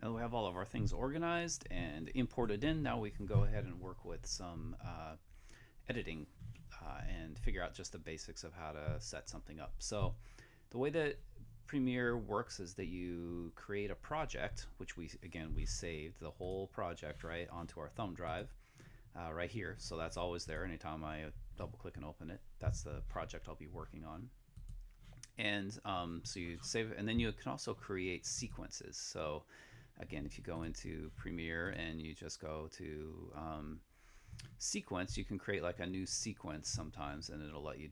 Now that we have all of our things organized and imported in, now we can go ahead and work with some editing and figure out just the basics of how to set something up. So the way that Premiere works is that you create a project, which we saved the whole project right onto our thumb drive right here. So that's always there. Anytime I double click and open it, that's the project I'll be working on. And so you save it, and then you can also create sequences. So again, if you go into Premiere and you just go to sequence, you can create like a new sequence sometimes, and it'll let you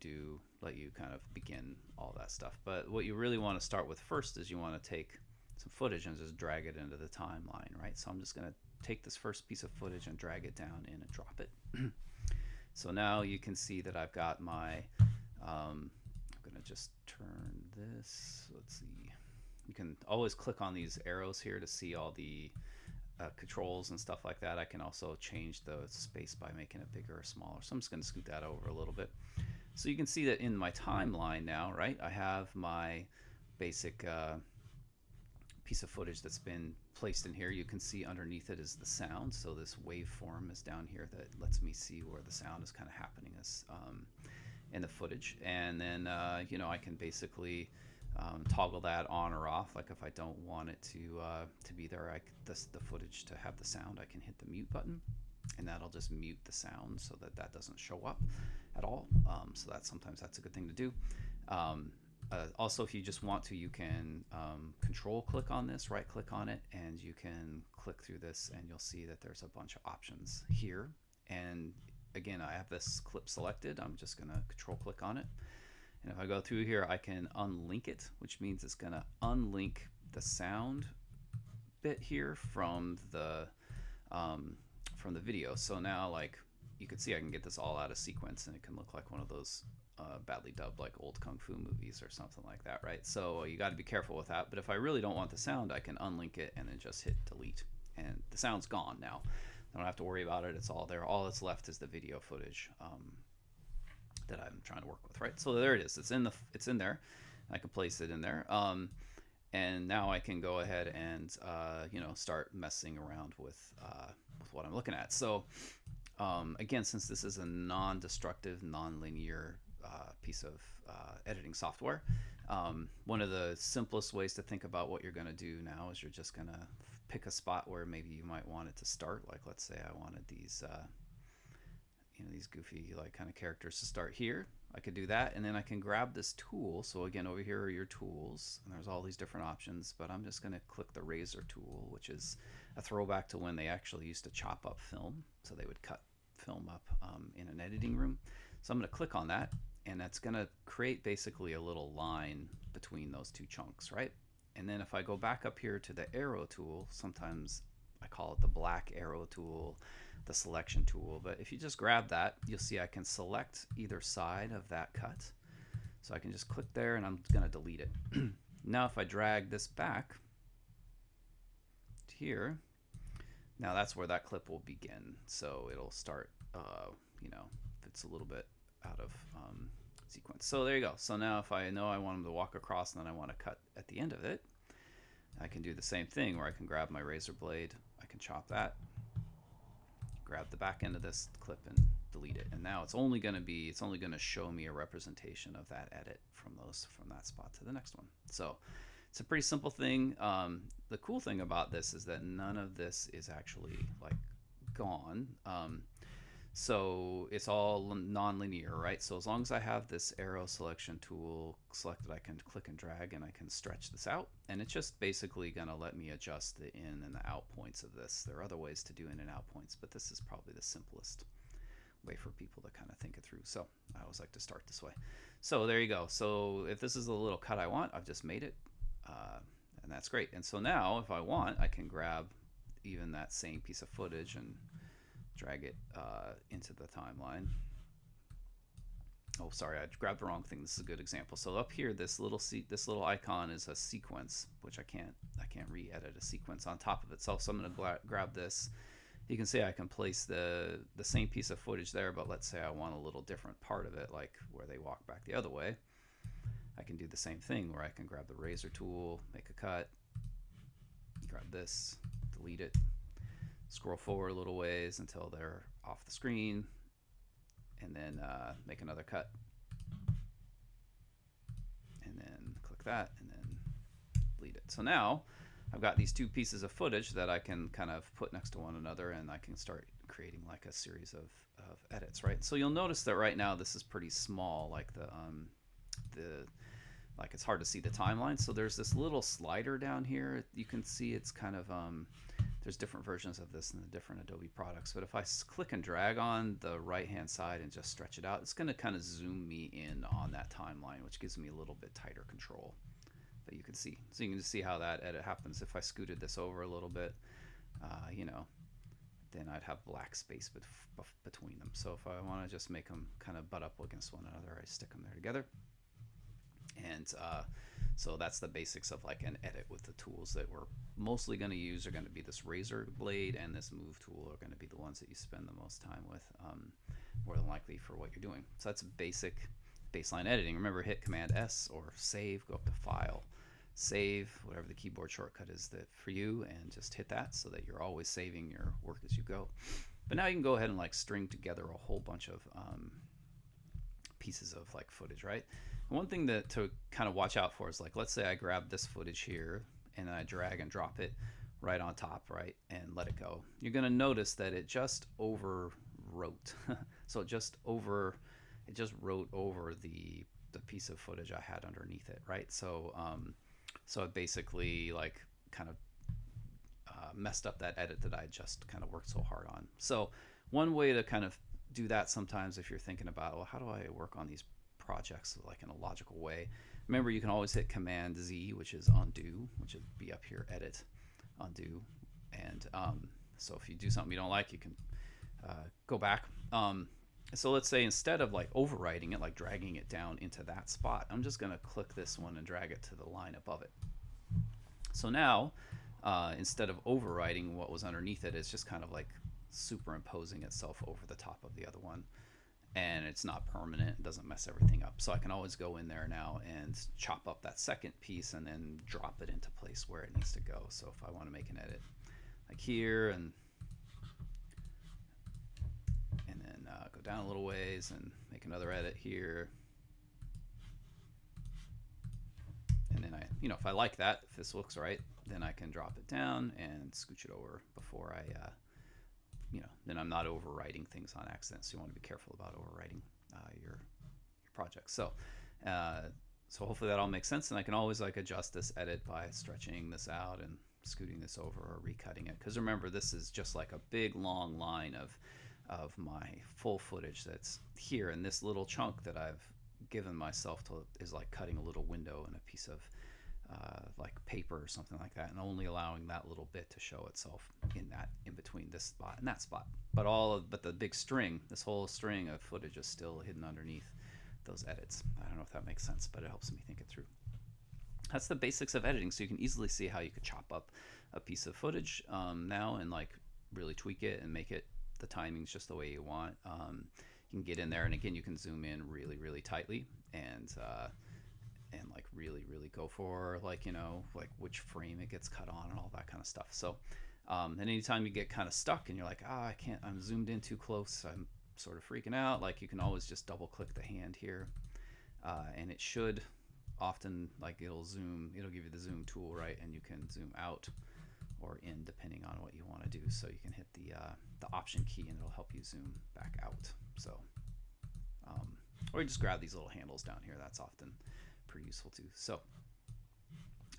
kind of begin all that stuff. But what you really want to start with first is you want to take some footage and just drag it into the timeline, right? So I'm just going to take this first piece of footage and drag it down in and drop it. So now you can see that I've got my I'm going to just turn this. Let's see. You can always click on these arrows here to see all the controls and stuff like that. I can also change the space by making it bigger or smaller. So I'm just going to scoot that over a little bit. So you can see that in my timeline now, right, I have my basic piece of footage that's been placed in here. You can see underneath it is the sound. So this waveform is down here that lets me see where the sound is kind of happening as in the footage. And then you know, I can basically toggle that on or off. Like if I don't want it to be there, the footage to have the sound, I can hit the mute button, and that'll just mute the sound so that that doesn't show up at all. So sometimes that's a good thing to do. Also, if you just want to, you can control click on this, right click on it, and you can click through this, and you'll see that there's a bunch of options here. And again, I have this clip selected. I'm just going to control click on it. And if I go through here, I can unlink it, which means it's going to unlink the sound bit here from the video. So now, like, you can see I can get this all out of sequence, and it can look like one of those badly dubbed like old kung fu movies or something like that, right? So you got to be careful with that. But if I really don't want the sound, I can unlink it and then just hit delete, and the sound's gone now. I don't have to worry about it. It's all there. All that's left is the video footage that I'm trying to work with, right? So there it is. It's in there. I can place it in there. And now I can go ahead and you know, start messing around with what I'm looking at. So again, since this is a non-destructive, non-linear piece of editing software, one of the simplest ways to think about what you're going to do now is you're just going to pick a spot where maybe you might want it to start. Like, let's say I wanted these you know, these goofy like kind of characters to start here. I could do that, and then I can grab this tool. So again, over here are your tools, and there's all these different options, but I'm just going to click the razor tool, which is a throwback to when they actually used to chop up film. So they would cut film up in an editing room. So I'm going to click on that, and that's going to create basically a little line between those two chunks, right? And then if I go back up here to the arrow tool, sometimes I call it the black arrow tool, the selection tool, but if you just grab that, you'll see I can select either side of that cut. So I can just click there, and I'm going to delete it. Now if I drag this back to here, now that's where that clip will begin. So it'll start, you know, if it's a little bit out of sequence. So there you go. So now if I know I want them to walk across and then I want to cut at the end of it, I can do the same thing where I can grab my razor blade, I can chop that, grab the back end of this clip and delete it. And now it's only going to show me a representation of that edit from that spot to the next one. So it's a pretty simple thing. The cool thing about this is that none of this is actually like gone. So it's all non-linear, right? So as long as I have this arrow selection tool selected, I can click and drag, and I can stretch this out, and it's just basically going to let me adjust the in and the out points of this. There are other ways to do in and out points, but this is probably the simplest way for people to kind of think it through. So I always like to start this way. So there you go. So if this is the little cut I want, I've just made it, and that's great. And so now if I want, I can grab even that same piece of footage and drag it into the timeline. Oh, sorry, I grabbed the wrong thing. This is a good example. So up here, this little icon is a sequence, which I can't re-edit a sequence on top of itself. So I'm going to grab this. You can see I can place the same piece of footage there, but let's say I want a little different part of it, like where they walk back the other way. I can do the same thing where I can grab the razor tool, make a cut, grab this, delete it, scroll forward a little ways until they're off the screen, and then make another cut, and then click that, and then delete it. So now I've got these two pieces of footage that I can kind of put next to one another, and I can start creating like a series of edits, right? So you'll notice that right now this is pretty small, like the like it's hard to see the timeline. So there's this little slider down here. You can see it's kind of there's different versions of this in the different Adobe products. But if I click and drag on the right hand side and just stretch it out, it's going to kind of zoom me in on that timeline, which gives me a little bit tighter control. But you can see, so you can just see how that edit happens. If I scooted this over a little bit, you know, then I'd have black space between them. So if I want to just make them kind of butt up against one another, I stick them there together. And so that's the basics of like an edit with the tools that we're mostly going to use are going to be this razor blade and this move tool are going to be the ones that you spend the most time with, more than likely for what you're doing. So that's basic baseline editing. Remember, hit Command S or save, go up to File, save, whatever the keyboard shortcut is that for you, and just hit that so that you're always saving your work as you go. But now you can go ahead and like string together a whole bunch of pieces of like footage, right? And one thing that to kind of watch out for is like, let's say I grab this footage here and I drag and drop it right on top, right, and let it go. You're going to notice that it just overwrote. So it just wrote over the piece of footage I had underneath it, right? So so it basically like kind of messed up that edit that I just kind of worked so hard on. So one way to kind of do that sometimes, if you're thinking about, well, how do I work on these projects like in a logical way? Remember, you can always hit Command Z, which is undo, which would be up here, edit, undo. And so if you do something you don't like, you can go back. So let's say instead of like overwriting it, like dragging it down into that spot, I'm just going to click this one and drag it to the line above it. So now, instead of overwriting what was underneath it, it's just kind of like superimposing itself over the top of the other one. And it's not permanent, it doesn't mess everything up. So I can always go in there now and chop up that second piece and then drop it into place where it needs to go. So if I want to make an edit like here and then go down a little ways and make another edit here. And then if I like that, if this looks right, then I can drop it down and scooch it over before I then I'm not overwriting things on accident. So you want to be careful about overwriting your project. So so hopefully that all makes sense, and I can always like adjust this edit by stretching this out and scooting this over or recutting it. Because remember, this is just like a big long line of my full footage that's here, and this little chunk that I've given myself to is like cutting a little window in a piece of like paper or something like that, and only allowing that little bit to show itself in between this spot and that spot. But the big string, this whole string of footage is still hidden underneath those edits. I don't know if that makes sense, but it helps me think it through. That's the basics of editing, so you can easily see how you could chop up a piece of footage now and like really tweak it and make it the timings just the way you want. You can get in there, and again, you can zoom in really, really tightly and like really go for like like which frame it gets cut on and all that kind of stuff. So and anytime you get kind of stuck and you're like, I can't, I'm zoomed in too close, I'm sort of freaking out, like you can always just double click the hand here and it should often like it'll give you the zoom tool, right, and you can zoom out or in depending on what you want to do. So you can hit the option key and it'll help you zoom back out. So or you just grab these little handles down here. That's often pretty useful too. So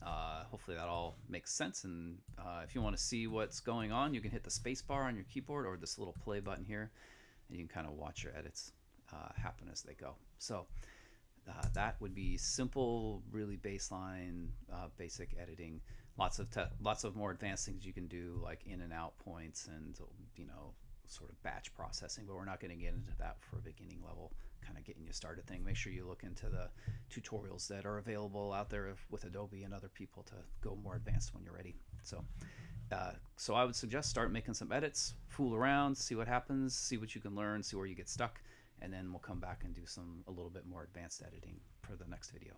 hopefully that all makes sense, and if you want to see what's going on, you can hit the space bar on your keyboard or this little play button here, and you can kind of watch your edits happen as they go. So that would be simple, really baseline, basic editing. Lots of more advanced things you can do, like in and out points and sort of batch processing, but we're not going to get into that for a beginning level kind of getting you started thing. Make sure you look into the tutorials that are available out there with Adobe and other people to go more advanced when you're ready. So so I would suggest start making some edits, fool around, see what happens, see what you can learn, see where you get stuck, and then we'll come back and do a little bit more advanced editing for the next video.